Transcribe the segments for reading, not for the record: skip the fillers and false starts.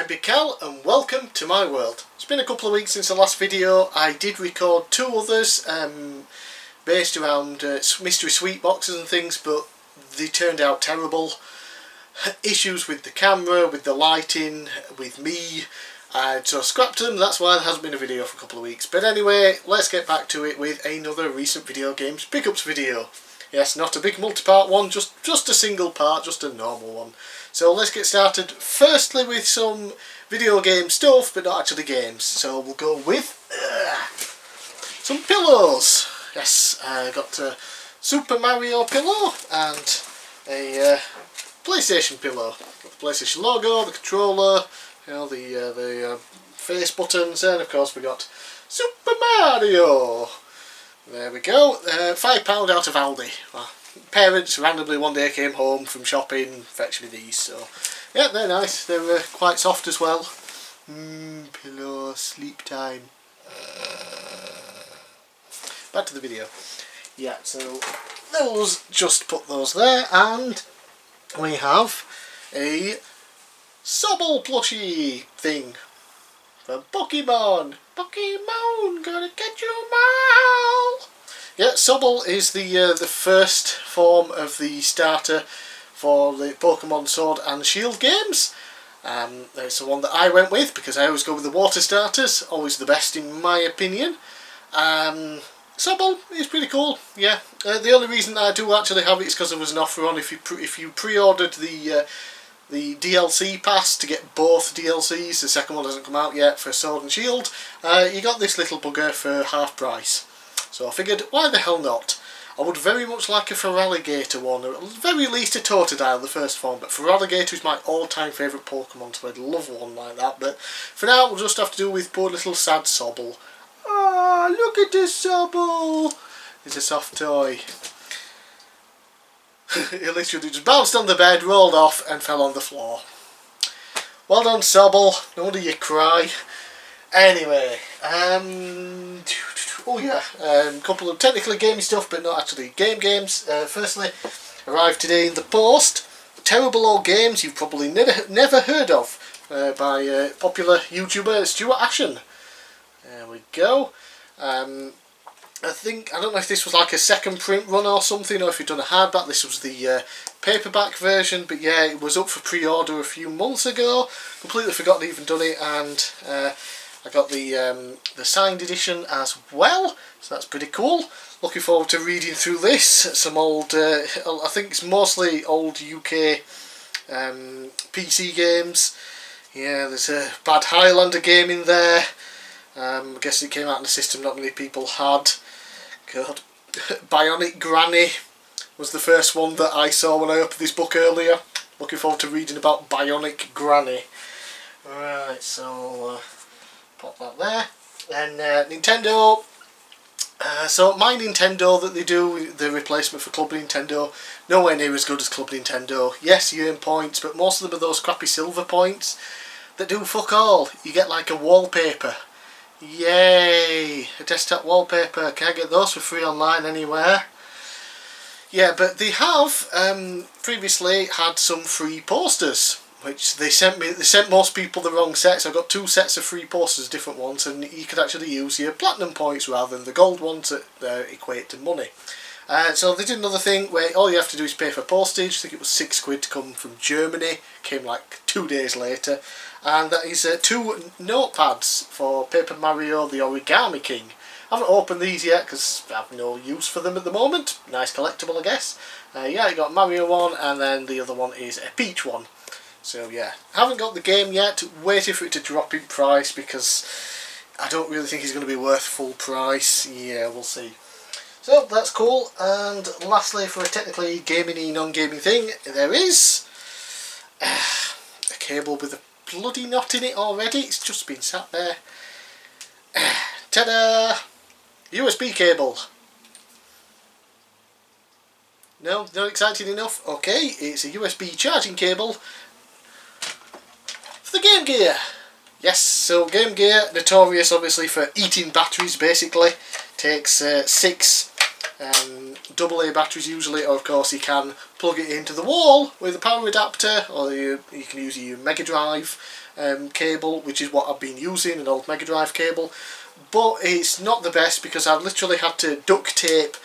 I'm bigcal and welcome to my world. It's been a couple of weeks since the last video. I did record two others based around mystery sweet boxes and things, but they turned out terrible. Issues with the camera, with the lighting, with me. So I scrapped them, that's why there hasn't been a video for a couple of weeks. But anyway, let's get back to it with another recent video games pickups video. Yes, not a big multi-part one, just a single part, just a normal one. So let's get started firstly with some video game stuff, but not actually games. So we'll go with some pillows. Yes, I got a Super Mario pillow and a PlayStation pillow. Got the PlayStation logo, the controller, you know, the face buttons, and of course we got Super Mario. There we go. £5 out of Aldi. Well, parents randomly one day came home from shopping, fetched me these. So yeah, they're nice. They're quite soft as well. Pillow, sleep time. Back to the video. Yeah, so those, just put those there, and we have a Sobble plushie thing for Pokemon. Pokemon, gonna get you all. Yeah, Sobble is the first form of the starter for the Pokemon Sword and Shield games. It's the one that I went with because I always go with the water starters, always the best in my opinion. Sobble is pretty cool. Yeah, the only reason I do actually have it is because there was an offer on if you pre-ordered the DLC pass to get both DLCs. The second one hasn't come out yet for Sword and Shield. You got this little bugger for half price. So I figured, why the hell not? I would very much like a Feraligatr one, or at the very least a Totodile, the first form, but Feraligatr is my all-time favourite Pokemon, so I'd love one like that. But for now, we'll just have to do with poor little sad Sobble. Ah, look at this Sobble! It's a soft toy. He literally just bounced on the bed, rolled off, and fell on the floor. Well done, Sobble. No wonder you cry. Anyway, oh yeah, couple of technically gamey stuff, but not actually games. Firstly, arrived today in the post. Terrible old games you've probably never heard of by popular YouTuber Stuart Ashen. There we go. I don't know if this was like a second print run or something, or if you'd done a hardback. This was the paperback version, but yeah, it was up for pre-order a few months ago. Completely forgotten I even done it, and I got the signed edition as well, so that's pretty cool. Looking forward to reading through this. Some old, I think it's mostly old UK PC games. Yeah, there's a bad Highlander game in there. I guess it came out in a system not many people had. God. Bionic Granny was the first one that I saw when I opened this book earlier. Looking forward to reading about Bionic Granny. Right, so pop that there. Then Nintendo. So my Nintendo that they do, the replacement for Club Nintendo, nowhere near as good as Club Nintendo. Yes, you earn points, but most of them are those crappy silver points that do fuck all. You get like a wallpaper. Yay! A desktop wallpaper. Can't get those for free online anywhere. Yeah, but they have previously had some free posters, which they sent me. They sent most people the wrong sets. I got two sets of free posters, different ones, and you could actually use your platinum points rather than the gold ones that equate to money. So they did another thing where all you have to do is pay for postage. I think it was £6 to come from Germany. Came like 2 days later. And that is two notepads for Paper Mario the Origami King. I haven't opened these yet because I have no use for them at the moment. Nice collectible, I guess. Yeah, I got Mario one, and then the other one is a Peach one. So yeah, haven't got the game yet. Waiting for it to drop in price because I don't really think it's going to be worth full price. Yeah, we'll see. So that's cool. And lastly, for a technically gaming-y, non-gaming thing, there is a cable with a bloody knot in it already. It's just been sat there. Ta-da! USB cable. No, not exciting enough? Okay, it's a USB charging cable for the Game Gear. Yes, so Game Gear, notorious obviously for eating batteries basically. Takes 6 AA batteries usually, or of course you can plug it into the wall with a power adapter, or you can use your Mega Drive cable, which is what I've been using, an old Mega Drive cable. But it's not the best because I've literally had to duct tape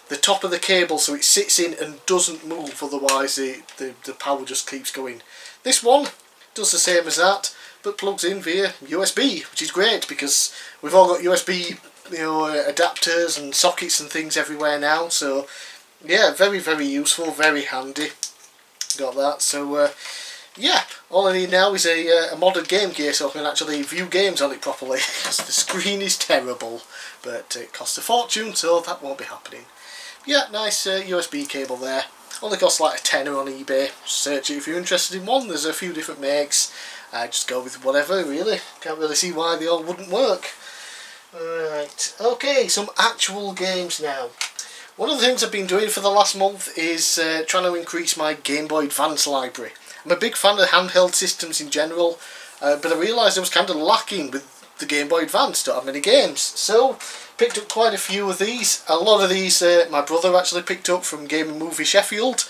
the top of the cable so it sits in and doesn't move, otherwise the power just keeps going. This one does the same as that, but plugs in via USB, which is great because we've all got USB adapters and sockets and things everywhere now, so yeah, very useful, very handy. Got that. So yeah, all I need now is a modern Game Gear so I can actually view games on it properly, because the screen is terrible, but it costs a fortune, so that won't be happening. Yeah, nice USB cable there. Only costs like a tenner on eBay. Search it if you're interested in one. There's a few different makes. Just go with whatever, really. Can't really see why they all wouldn't work. Right, okay, some actual games now. One of the things I've been doing for the last month is trying to increase my Game Boy Advance library. I'm a big fan of handheld systems in general, but I realised I was kind of lacking with the Game Boy Advance, don't have many games. So, picked up quite a few of these. A lot of these my brother actually picked up from Game and Movie Sheffield.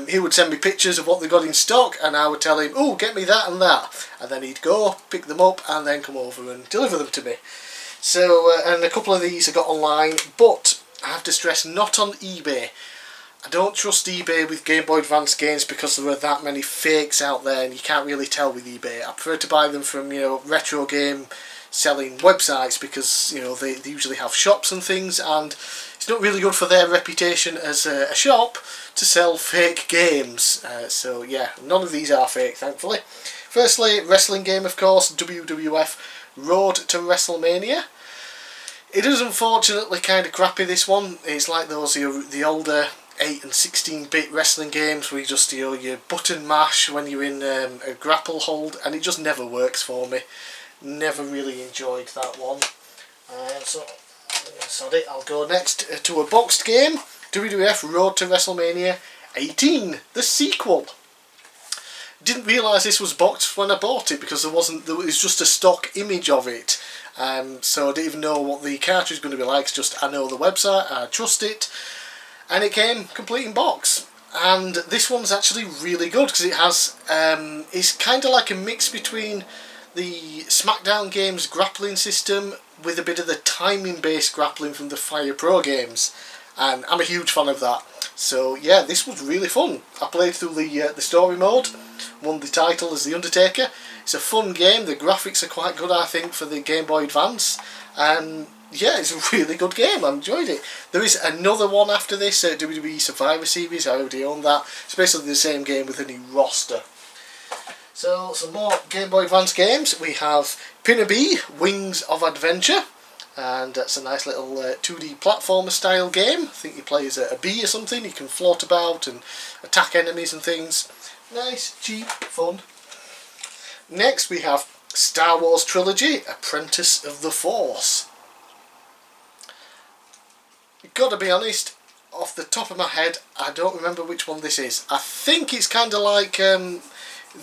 He would send me pictures of what they got in stock and I would tell him, oh, get me that and that. And then he'd go, pick them up and then come over and deliver them to me. So, and a couple of these I got online, but I have to stress, not on eBay. I don't trust eBay with Game Boy Advance games because there are that many fakes out there and you can't really tell with eBay. I prefer to buy them from, retro game selling websites because, they usually have shops and things, and it's not really good for their reputation as a shop to sell fake games. So yeah, none of these are fake, thankfully. Firstly, wrestling game, of course, WWF Road to WrestleMania. It is unfortunately kind of crappy, this one. It's like those the older 8 and 16-bit wrestling games where you just you button mash when you're in a grapple hold, and it just never works for me. Never really enjoyed that one. So sorry, I'll go next to a boxed game, WWF Road to WrestleMania 18, the sequel. Didn't realise this was boxed when I bought it because there was just a stock image of it. So I didn't even know what the cartridge was going to be like. It's just I know the website, I trust it, and it came complete in box. And this one's actually really good because it has it's kind of like a mix between the SmackDown games grappling system with a bit of the timing based grappling from the Fire Pro games, and I'm a huge fan of that. So yeah, this was really fun. I played through the story mode, won the title as the Undertaker. It's a fun game. The graphics are quite good, I think, for the Game Boy Advance, and yeah, it's a really good game. I enjoyed it. There is another one after this, WWE Survivor Series. I already own that. It's basically the same game with a new roster. So, some more Game Boy Advance games. We have Pina, Wings of Adventure, and that's a nice little 2D platformer style game. I think you play as a bee or something. You can float about and attack enemies and things. Nice, cheap, fun. Next we have Star Wars Trilogy, Apprentice of the Force. Gotta be honest, off the top of my head, I don't remember which one this is. I think it's kind of like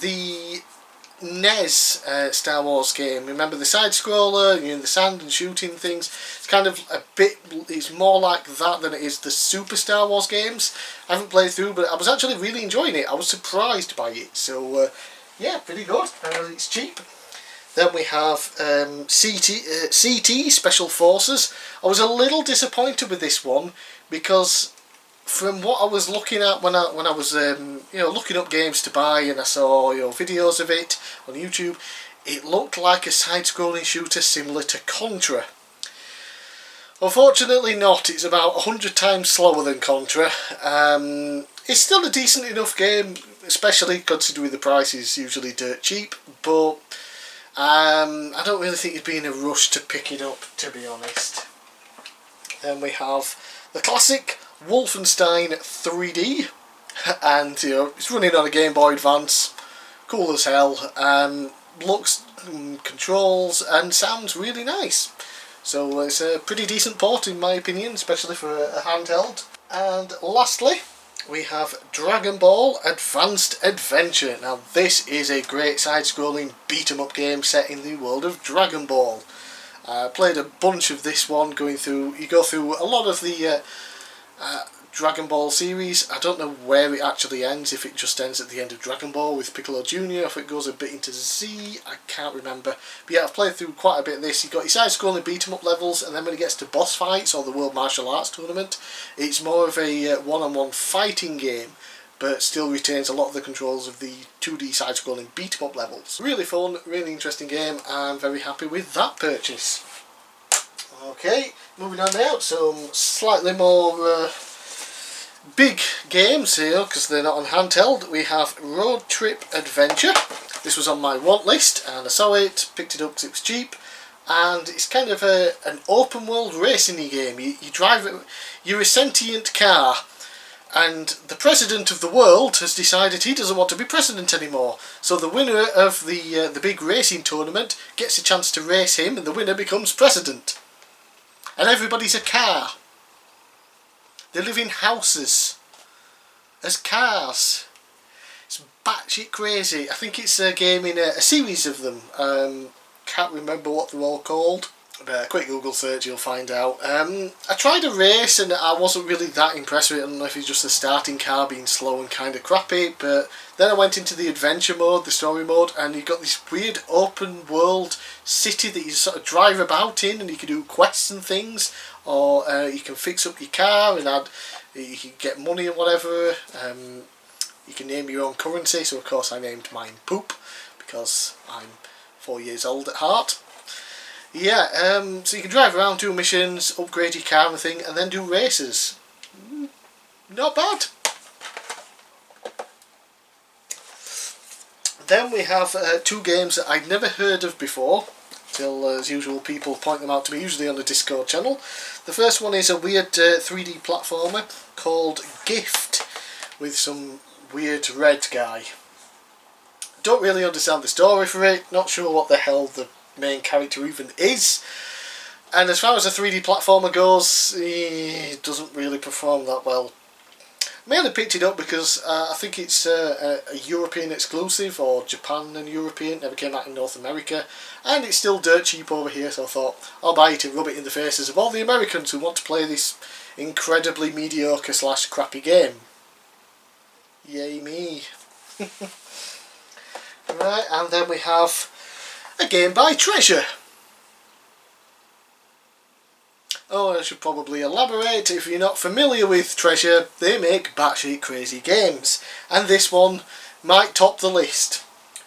the NES Star Wars game. Remember the side scroller, you're in the sand and shooting things. It's kind of a bit, it's more like that than it is the Super Star Wars games. I haven't played through, but I was actually really enjoying it. I was surprised by it. So yeah, pretty good. It's cheap. Then we have CT Special Forces. I was a little disappointed with this one because from what I was looking at when I was looking up games to buy, and I saw videos of it on YouTube, it looked like a side-scrolling shooter similar to Contra. Unfortunately not. It's about 100 times slower than Contra. It's still a decent enough game, especially considering the price is usually dirt cheap, but I don't really think you'd be in a rush to pick it up, to be honest. Then we have the classic Wolfenstein 3D, and it's running on a Game Boy Advance, cool as hell, looks, controls and sounds really nice. So it's a pretty decent port in my opinion, especially for a handheld. And lastly, we have Dragon Ball Advanced Adventure. Now this is a great side-scrolling beat-em-up game set in the world of Dragon Ball. I played a bunch of this one, you go through a lot of the Dragon Ball series, I don't know where it actually ends, if it just ends at the end of Dragon Ball with Piccolo Jr., if it goes a bit into Z, I can't remember. But yeah, I've played through quite a bit of this. You've got your side-scrolling beat-em-up levels, and then when it gets to boss fights or the World Martial Arts Tournament, it's more of a one-on-one fighting game, but still retains a lot of the controls of the 2D side-scrolling beat-em-up levels. Really fun, really interesting game. I'm very happy with that purchase. Okay, moving on now, some slightly more big games here, because they're not on handheld. We have Road Trip Adventure. This was on my want list, and I saw it, picked it up because it was cheap, and it's kind of an open world racing game. You drive, you're a sentient car, and the president of the world has decided he doesn't want to be president anymore. So the winner of the big racing tournament gets a chance to race him, and the winner becomes president. And everybody's a car. They live in houses as cars. It's batshit crazy. I think it's a game in a series of them. Can't remember what they're all called. But a quick Google search, you'll find out. I tried a race and I wasn't really that impressed with it. I don't know if it's just the starting car being slow and kind of crappy. But then I went into the adventure mode, the story mode, and you've got this weird open world city that you sort of drive about in, and you can do quests and things. Or you can fix up your car and you can get money and whatever. You can name your own currency, so of course I named mine Poop, because I'm 4 years old at heart. Yeah, so you can drive around, do missions, upgrade your car and thing, and then do races. Not bad. Then we have two games that I'd never heard of before, till as usual people point them out to me, usually on the Discord channel. The first one is a weird 3D platformer called Gift, with some weird red guy. Don't really understand the story for it, not sure what the hell the main character even is, and as far as a 3D platformer goes, it doesn't really perform that well. I mainly picked it up because I think it's a European exclusive, or Japan and European, never came out in North America, and it's still dirt cheap over here, so I thought I'll buy it and rub it in the faces of all the Americans who want to play this incredibly mediocre / crappy game. Yay me. Right, and then we have a game by Treasure. Oh, I should probably elaborate. If you're not familiar with Treasure, they make batshit crazy games, and this one might top the list.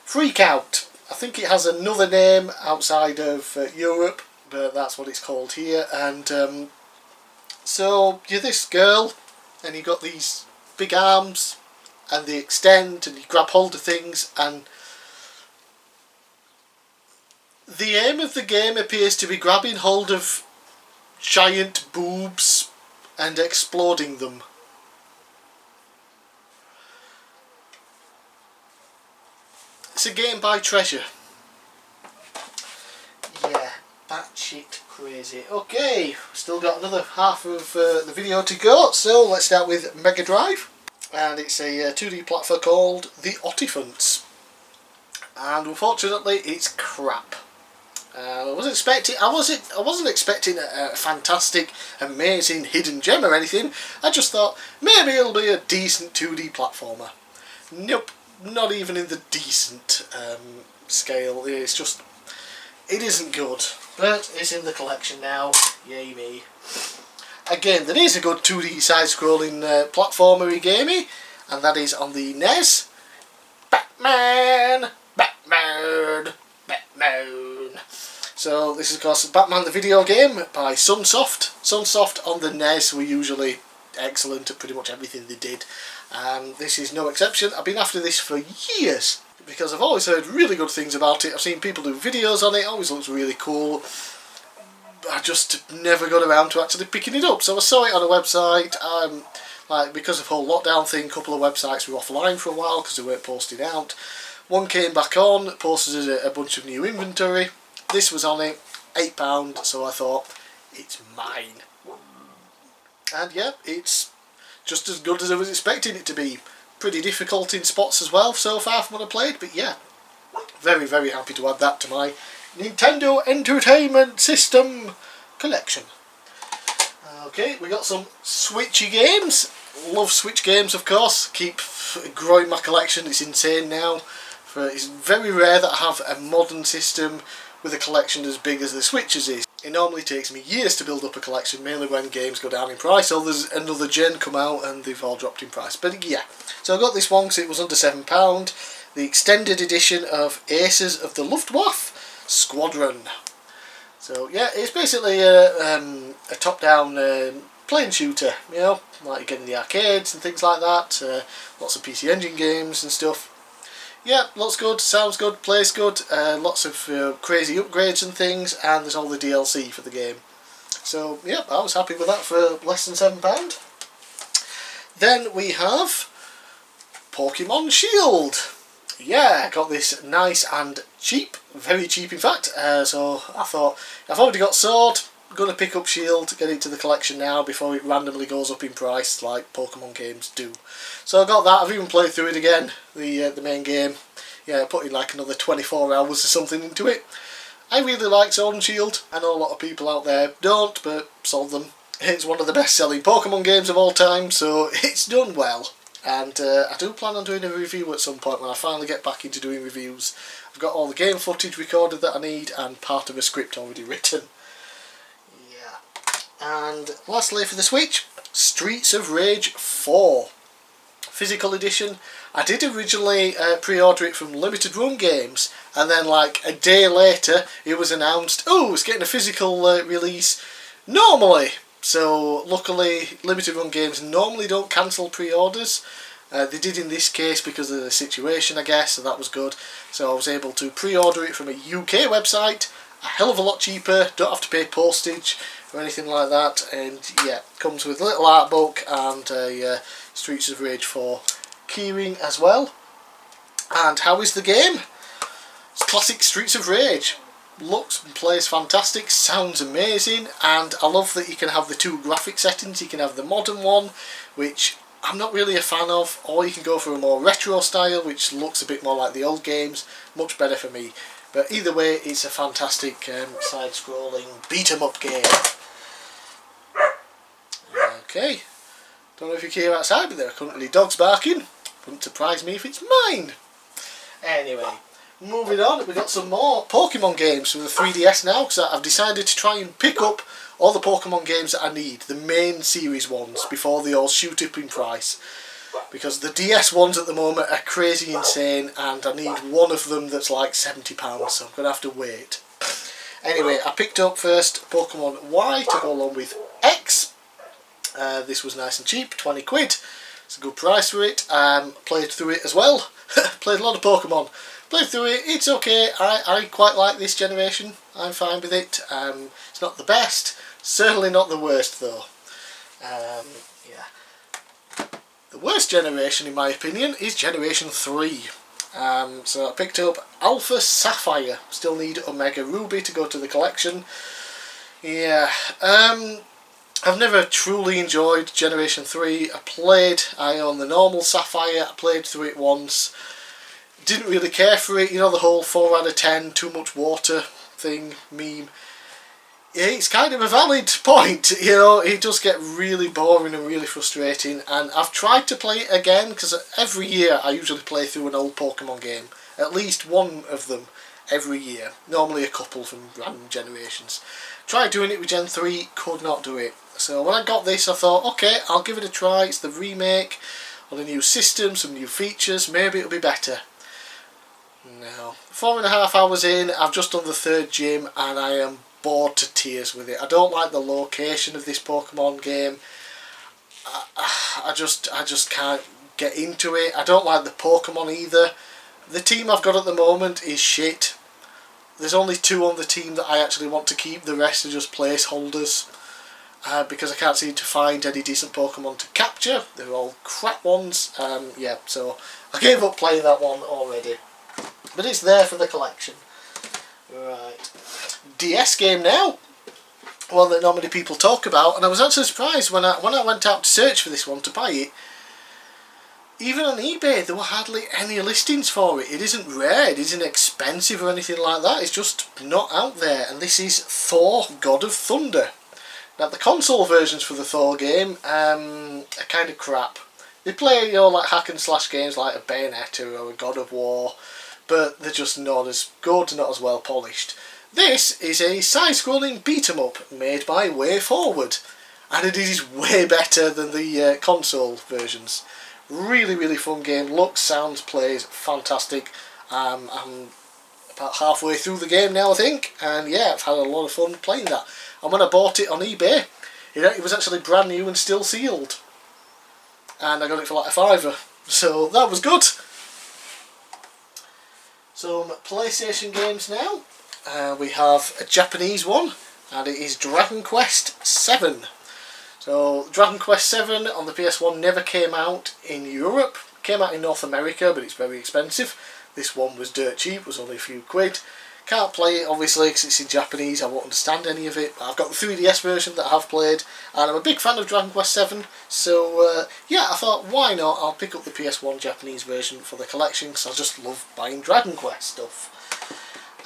Freakout. I think it has another name outside of Europe, but that's what it's called here. And so you're this girl, and you've got these big arms, and they extend, and you grab hold of things, and the aim of the game appears to be grabbing hold of giant boobs and exploding them. It's a game by Treasure. Yeah, batshit crazy. Okay, still got another half of the video to go, so let's start with Mega Drive. And it's a 2D platformer called The Ottifants. And unfortunately it's crap. I wasn't expecting a fantastic, amazing hidden gem or anything. I just thought maybe it'll be a decent 2D platformer. Nope, not even in the decent scale. It's just, it isn't good, but it's in the collection now. Yay me. Again, there is a good 2D side-scrolling platformery gamey, and that is on the NES. Batman. So this is of course Batman the video game by Sunsoft. Sunsoft on the NES were usually excellent at pretty much everything they did, and this is no exception. I've been after this for years because I've always heard really good things about it. I've seen people do videos on it, always looks really cool. I just never got around to actually picking it up. So I saw it on a website. Like, because of the whole lockdown thing, a couple of websites were offline for a while because they weren't posting out. One came back on, posted a bunch of new inventory. This was on it, £8, so I thought, it's mine. And yeah, it's just as good as I was expecting it to be. Pretty difficult in spots as well so far from what I played, but yeah, very, very happy to add that to my Nintendo Entertainment System collection. Okay, we got some Switchy games. Love Switch games, of course. Keep growing my collection. It's insane now. It's very rare that I have a modern system with a collection as big as the Switch's is. It normally takes me years to build up a collection, mainly when games go down in price, or there's another gen come out and they've all dropped in price. But yeah, so I got this one because it was under £7. The extended edition of Aces of the Luftwaffe, Squadron. So yeah, it's basically a top-down plane shooter, you know, like you get in the arcades and things like that. Lots of PC Engine games and stuff. Yeah, looks good, sounds good, plays good, lots of crazy upgrades and things, and there's all the DLC for the game. So, yeah, I was happy with that for less than £7. Then we have Pokemon Shield. Yeah, I got this nice and cheap, very cheap in fact, so I thought, I've already got Sword, I'm going to pick up Shield, get it to the collection now before it randomly goes up in price like Pokemon games do. So I got that, I've even played through it again, the main game. Yeah, I put in like another 24 hours or something into it. I really like Sword and Shield. I know a lot of people out there don't, but sold them. It's one of the best selling Pokemon games of all time, so it's done well. And I do plan on doing a review at some point when I finally get back into doing reviews. I've got all the game footage recorded that I need and part of a script already written. And lastly for the Switch, Streets of Rage 4 Physical Edition. I did originally pre-order it from Limited Run Games, and then like a day later it was announced, oh, it's getting a physical release normally. So luckily Limited Run Games normally don't cancel pre-orders. They did in this case because of the situation, I guess, so that was good. So I was able to pre-order it from a UK website, a hell of a lot cheaper, don't have to pay postage or anything like that, and yeah, comes with a little art book and a Streets of Rage 4 keyring as well. And how is the game? It's classic Streets of Rage. Looks and plays fantastic, sounds amazing, and I love that you can have the two graphic settings. You can have the modern one, which I'm not really a fan of, or you can go for a more retro style, which looks a bit more like the old games. Much better for me. But either way, it's a fantastic side-scrolling beat-em-up game. Okay, don't know if you can hear outside, but there are currently dogs barking. Wouldn't surprise me if it's mine. Anyway, moving on, we've got some more Pokemon games for the 3DS now, because I've decided to try and pick up all the Pokemon games that I need, the main series ones, before they all shoot up in price. Because the DS ones at the moment are crazy insane, and I need one of them that's like £70, so I'm going to have to wait. Anyway, I picked up first Pokemon Y to go along with X. This was nice and cheap, 20 quid. It's a good price for it. Played through it as well. Played a lot of Pokemon. Played through it, it's okay. I quite like this generation. I'm fine with it. It's not the best, certainly not the worst though. Yeah. The worst generation, in my opinion, is Generation 3. So I picked up Alpha Sapphire. Still need Omega Ruby to go to the collection. Yeah. I've never truly enjoyed Generation 3. I own the normal Sapphire. I played through it once. Didn't really care for it. You know, the whole 4 out of 10, too much water thing, meme. It's kind of a valid point, you know, it does get really boring and really frustrating, and I've tried to play it again, because every year I usually play through an old Pokemon game, at least one of them every year, normally a couple from random generations. Tried doing it with Gen 3, could not do it. So when I got this I thought, okay, I'll give it a try, it's the remake, on a new system, some new features, maybe it'll be better. No. 4.5 hours in, I've just done the 3rd gym, and I am bored to tears with it. I don't like the location of this Pokemon game. I just can't get into it. I don't like the Pokemon either. The team I've got at the moment is shit. There's only 2 on the team that I actually want to keep. The rest are just placeholders. Because I can't seem to find any decent Pokemon to capture. They're all crap ones. Yeah, so I gave up playing that one already. But it's there for the collection. Right. DS game now. One that not many people talk about, and I was actually surprised when I went out to search for this one to buy it. Even on eBay there were hardly any listings for it. It isn't rare, it isn't expensive or anything like that, it's just not out there. And this is Thor God of Thunder. Now the console versions for the Thor game are kind of crap. They play, you know, like hack and slash games like a Bayonetta or a God of War, but they're just not as good, not as well polished. This is a side-scrolling beat-em-up made by WayForward, and it is way better than the console versions. Really, really fun game. Looks, sounds, plays fantastic. I'm about halfway through the game now, I think, and yeah, I've had a lot of fun playing that. And when I bought it on eBay, it was actually brand new and still sealed, and I got it for like a £5, so that was good. Some PlayStation games now. We have a Japanese one, and it is Dragon Quest VII. So Dragon Quest VII on the PS1 never came out in Europe. It came out in North America, but it's very expensive. This one was dirt cheap, was only a few quid. Can't play it obviously because it's in Japanese, I won't understand any of it. I've got the 3DS version that I have played, and I'm a big fan of Dragon Quest VII, so yeah, I thought why not, I'll pick up the PS1 Japanese version for the collection because I just love buying Dragon Quest stuff.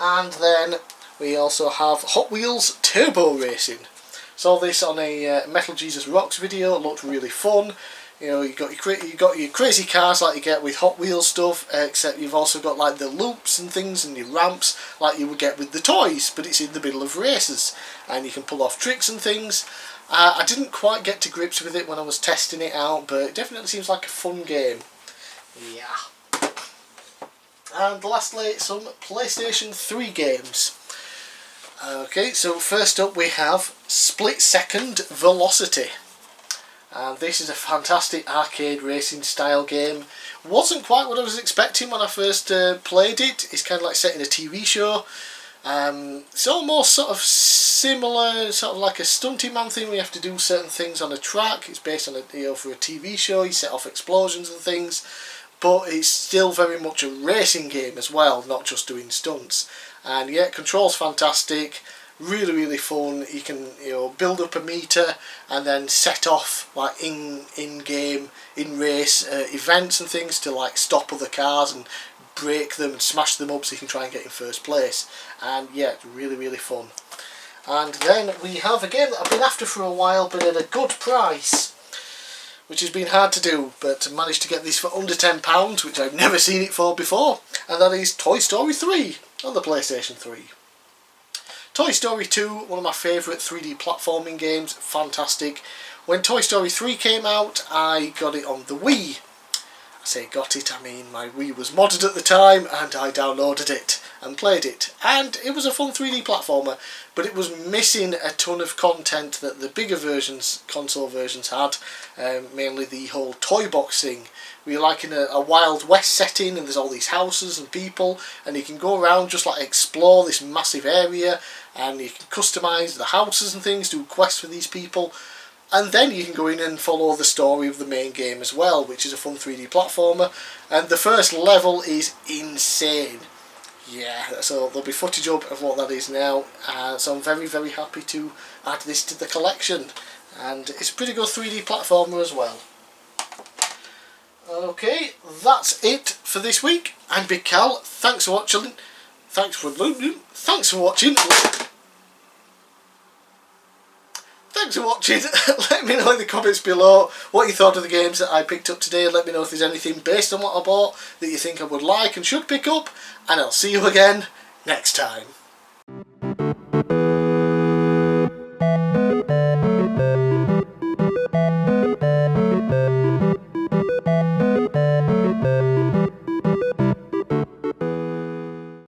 And then we also have Hot Wheels Turbo Racing. Saw this on a Metal Jesus Rocks video, it looked really fun. You know, you got your crazy cars like you get with Hot Wheels stuff, except you've also got like the loops and things and your ramps like you would get with the toys, but it's in the middle of races, and you can pull off tricks and things. I didn't quite get to grips with it when I was testing it out, but it definitely seems like a fun game. Yeah. And lastly, some PlayStation 3 games. Okay, so first up we have Split Second Velocity. And this is a fantastic arcade racing style game. Wasn't quite what I was expecting when I first played it. It's kind of like set in a TV show. It's almost sort of similar, sort of like a stunty man thing where you have to do certain things on a track. It's based on for a TV show, you set off explosions and things. But it's still very much a racing game as well, not just doing stunts. And yeah, control's fantastic. Really, really fun. You can build up a meter and then set off like in-game, in-race events and things to like stop other cars and break them and smash them up so you can try and get in first place. And yeah, it's really, really fun. And then we have a game that I've been after for a while but at a good price, which has been hard to do, but managed to get this for under £10, which I've never seen it for before, and that is Toy Story 3 on the PlayStation 3. Toy Story 2, one of my favourite 3D platforming games, fantastic. When Toy Story 3 came out, I got it on the Wii. I say got it, I mean my Wii was modded at the time and I downloaded it and played it. And it was a fun 3D platformer, but it was missing a ton of content that the bigger versions, console versions had, mainly the whole toy box thing. We're like in a Wild West setting and there's all these houses and people and you can go around just like explore this massive area and you can customise the houses and things, do quests for these people, and then you can go in and follow the story of the main game as well, which is a fun 3D platformer, and the first level is insane. Yeah, so there'll be footage up of what that is now, so I'm very, very happy to add this to the collection, and it's a pretty good 3D platformer as well. Okay, that's it for this week. I'm Big Cal. Thanks for watching. Thanks for watching. Thanks for watching. Let me know in the comments below what you thought of the games that I picked up today. Let me know if there's anything based on what I bought that you think I would like and should pick up. And I'll see you again next time.